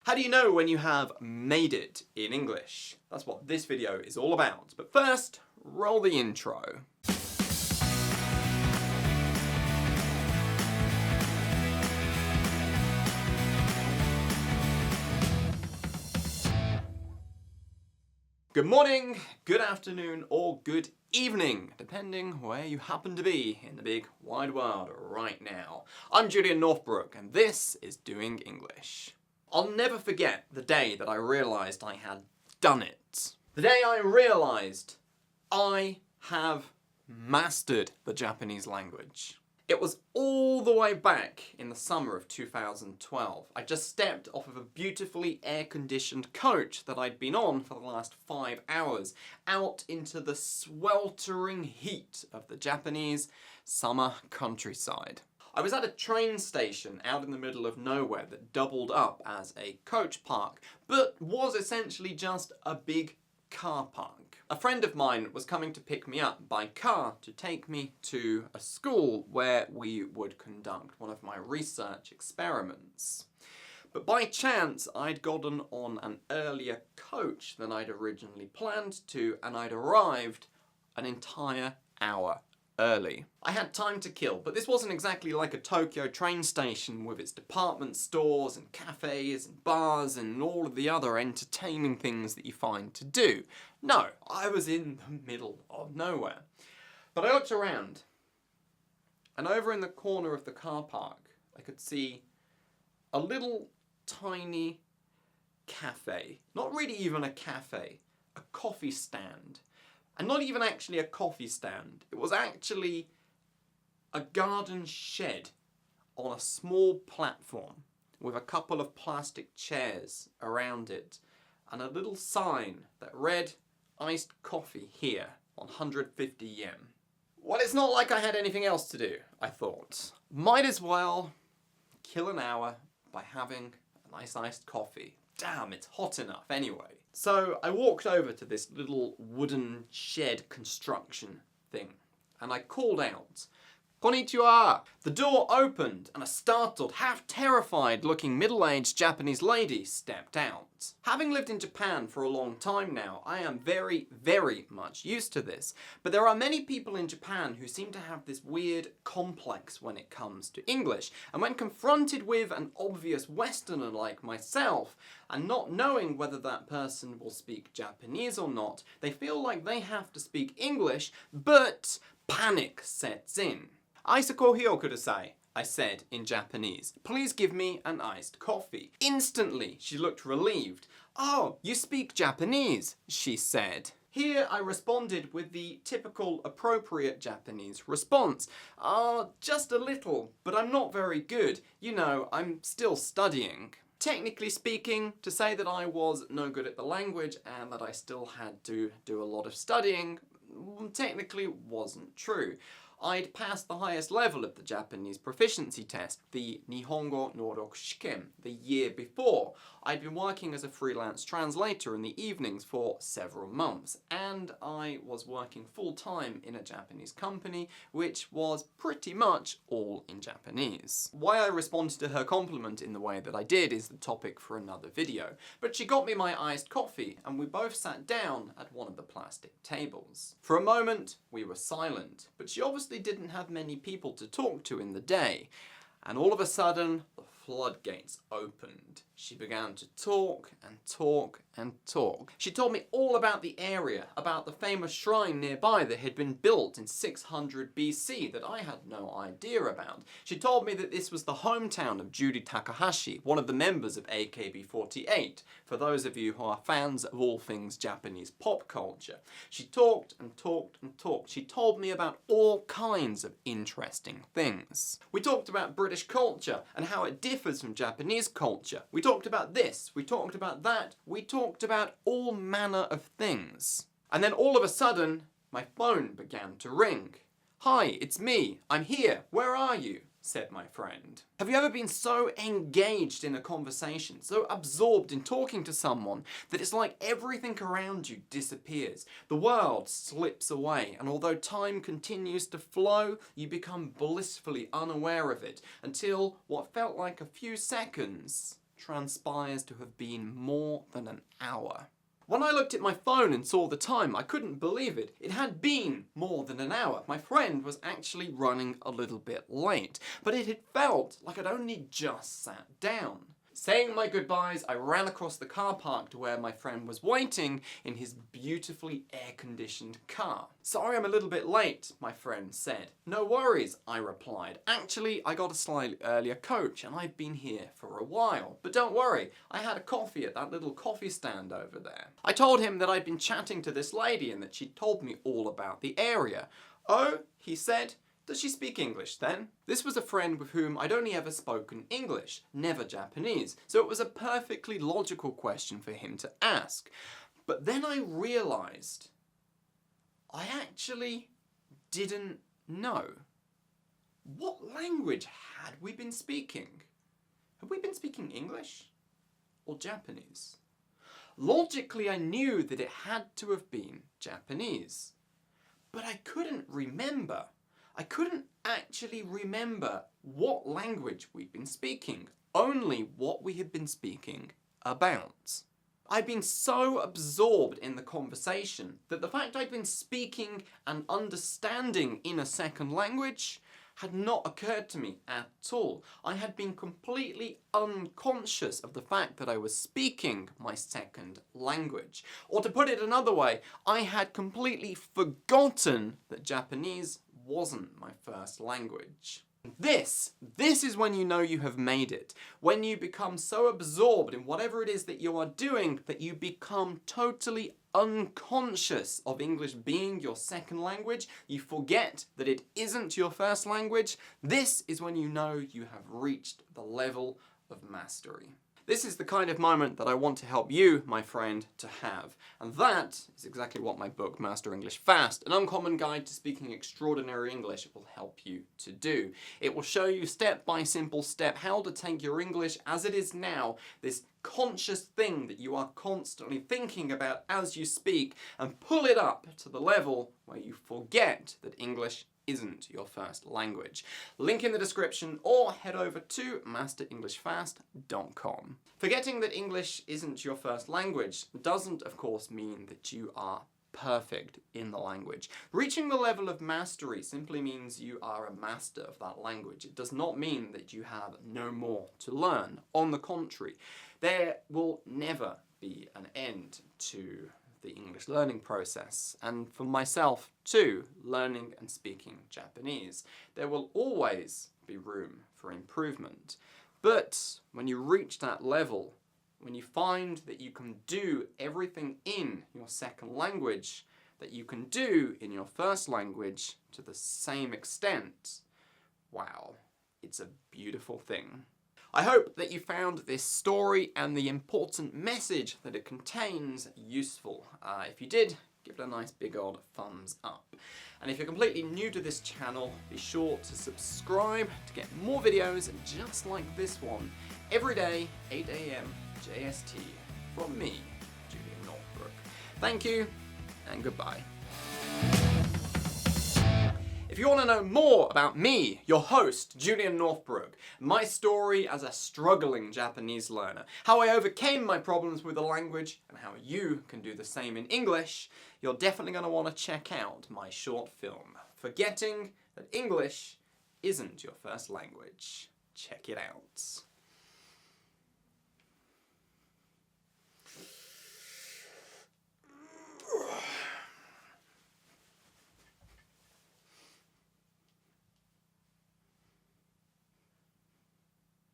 How do you know when you have made it in English? That's what this video is all about. But first, roll the intro. Good morning, good afternoon, or good evening, depending where you happen to be in the big wide world right now. I'm Julian Northbrook, and this is Doing English. I'll never forget the day that I realised I had done it. The day I realised I have mastered the Japanese language. It was all the way back in the summer of 2012. I just stepped off of a beautifully air-conditioned coach that I'd been on for the last 5 hours, out into the sweltering heat of the Japanese summer countryside. I was at a train station out in the middle of nowhere that doubled up as a coach park, but was essentially just a big car park. A friend of mine was coming to pick me up by car to take me to a school where we would conduct one of my research experiments. But by chance, I'd gotten on an earlier coach than I'd originally planned to, and I'd arrived an entire hour early. I had time to kill, but this wasn't exactly like a Tokyo train station with its department stores and cafes and bars and all of the other entertaining things that you find to do. No, I was in the middle of nowhere. But I looked around, and over in the corner of the car park, I could see a little tiny cafe. Not really even a cafe, a coffee stand. And not even actually a coffee stand. It was actually a garden shed on a small platform with a couple of plastic chairs around it and a little sign that read iced coffee here, 150 yen. Well, it's not like I had anything else to do, I thought. Might as well kill an hour by having a nice iced coffee. Damn, it's hot enough anyway. So I walked over to this little wooden shed construction thing and I called out, "Konnichiwa!" The door opened and a startled, half-terrified looking middle-aged Japanese lady stepped out. Having lived in Japan for a long time now, I am very, very much used to this. But there are many people in Japan who seem to have this weird complex when it comes to English. And when confronted with an obvious Westerner like myself, and not knowing whether that person will speak Japanese or not, they feel like they have to speak English, but panic sets in. "Iced coffee o kudasai," I said in Japanese. "Please give me an iced coffee." Instantly, she looked relieved. "Oh, you speak Japanese," she said. Here I responded with the typical appropriate Japanese response. Just a little, but I'm not very good. You know, I'm still studying." Technically speaking, to say that I was no good at the language and that I still had to do a lot of studying technically wasn't true. I'd passed the highest level of the Japanese proficiency test, the Nihongo Norok Shiken, the year before. I'd been working as a freelance translator in the evenings for several months, and I was working full-time in a Japanese company, which was pretty much all in Japanese. Why I responded to her compliment in the way that I did is the topic for another video, but she got me my iced coffee, and we both sat down at one of the plastic tables. For a moment, we were silent, but she obviously didn't have many people to talk to in the day, and all of a sudden the floodgates opened. She began to talk and talk and talk. She told me all about the area, about the famous shrine nearby that had been built in 600 BC that I had no idea about. She told me that this was the hometown of Judy Takahashi, one of the members of AKB48, for those of you who are fans of all things Japanese pop culture. She talked and talked and talked. She told me about all kinds of interesting things. We talked about British culture and how it differs from Japanese culture. We talked about this, we talked about that, we talked about all manner of things. And then all of a sudden, my phone began to ring. "Hi, it's me. I'm here. Where are you?" said my friend. Have you ever been so engaged in a conversation, so absorbed in talking to someone, that it's like everything around you disappears? The world slips away, and although time continues to flow, you become blissfully unaware of it, until what felt like a few seconds transpires to have been more than an hour. When I looked at my phone and saw the time, I couldn't believe it. It had been more than an hour. My friend was actually running a little bit late, but it had felt like I'd only just sat down. Saying my goodbyes, I ran across the car park to where my friend was waiting in his beautifully air-conditioned car. "Sorry I'm a little bit late," my friend said. "No worries," I replied. "Actually, I got a slightly earlier coach and I've been here for a while. But don't worry, I had a coffee at that little coffee stand over there." I told him that I'd been chatting to this lady and that she'd told me all about the area. "Oh," he said, "does she speak English then?" This was a friend with whom I'd only ever spoken English, never Japanese, so it was a perfectly logical question for him to ask. But then I realised I actually didn't know. What language had we been speaking? Had we been speaking English or Japanese? Logically, I knew that it had to have been Japanese, but I couldn't remember. I couldn't actually remember what language we'd been speaking, only what we had been speaking about. I'd been so absorbed in the conversation that the fact I'd been speaking and understanding in a second language had not occurred to me at all. I had been completely unconscious of the fact that I was speaking my second language. Or to put it another way, I had completely forgotten that Japanese wasn't my first language. This is when you know you have made it. When you become so absorbed in whatever it is that you are doing that you become totally unconscious of English being your second language. You forget that it isn't your first language. This is when you know you have reached the level of mastery. This is the kind of moment that I want to help you, my friend, to have. And that is exactly what my book, Master English Fast, An Uncommon Guide to Speaking Extraordinary English, will help you to do. It will show you step by simple step how to take your English as it is now, this conscious thing that you are constantly thinking about as you speak, and pull it up to the level where you forget that English isn't your first language. Link in the description or head over to masterenglishfast.com. Forgetting that English isn't your first language doesn't, of course, mean that you are perfect in the language. Reaching the level of mastery simply means you are a master of that language. It does not mean that you have no more to learn. On the contrary, there will never be an end to the English learning process, and for myself too, learning and speaking Japanese. There will always be room for improvement, but when you reach that level, when you find that you can do everything in your second language that you can do in your first language to the same extent, wow, it's a beautiful thing. I hope that you found this story and the important message that it contains useful. If you did, give it a nice big old thumbs up. And if you're completely new to this channel, be sure to subscribe to get more videos just like this one every day, 8 AM JST, from me, Julian Northbrook. Thank you, and goodbye. If you want to know more about me, your host, Julian Northbrook, my story as a struggling Japanese learner, how I overcame my problems with the language, and how you can do the same in English, you're definitely going to want to check out my short film, Forgetting That English Isn't Your First Language. Check it out.